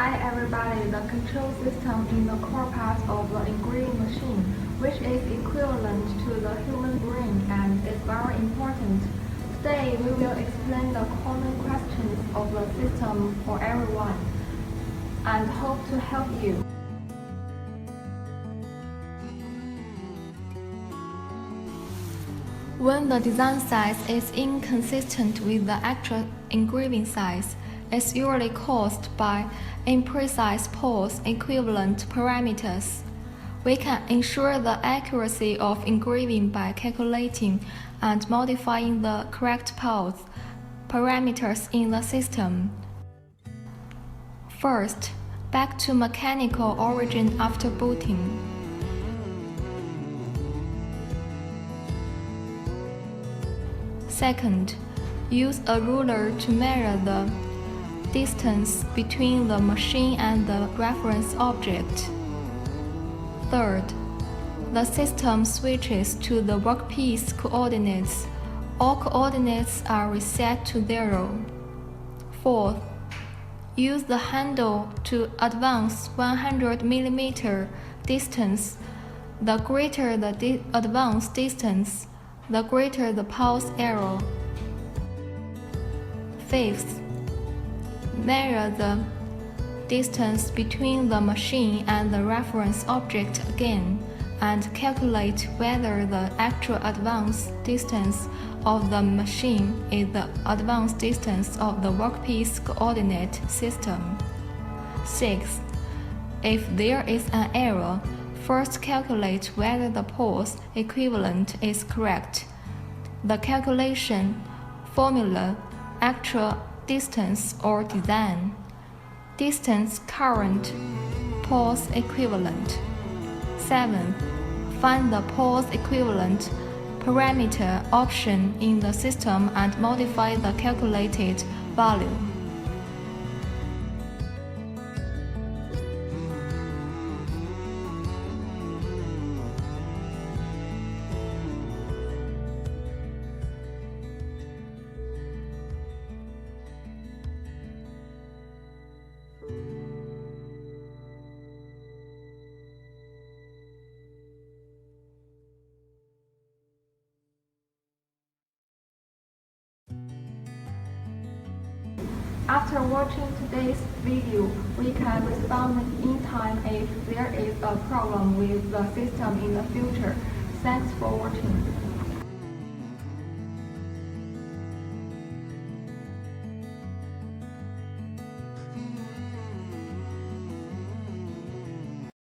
Hi everybody, the control system in the core part of the engraving machine, which is equivalent to the human brain and is very important. Today we will explain the common questions of the system for everyone and hope to help you. When the design size is inconsistent with the actual engraving size, it's usually caused by imprecise pose equivalent parameters. We can ensure the accuracy of engraving by calculating and modifying the correct pose parameters in the system. First, back to mechanical origin after booting. Second, use a ruler to measure the distance between the machine and the reference object. Third, the system switches to the workpiece coordinates. All coordinates are reset to 0. Fourth, use the handle to advance 100 mm distance. The greater the advance distance, the greater the pulse error. Fifth, measure the distance between the machine and the reference object again, and calculate whether the actual advance distance of the machine is the advance distance of the workpiece coordinate system. Sixth, if there is an error, first calculate whether the pose equivalent is correct. The calculation formula, actual distance or design. Distance current, pose equivalent. 7. Find the pose equivalent parameter option in the system and modify the calculated value. After watching today's video, we can respond in time if there is a problem with the system in the future. Thanks for watching.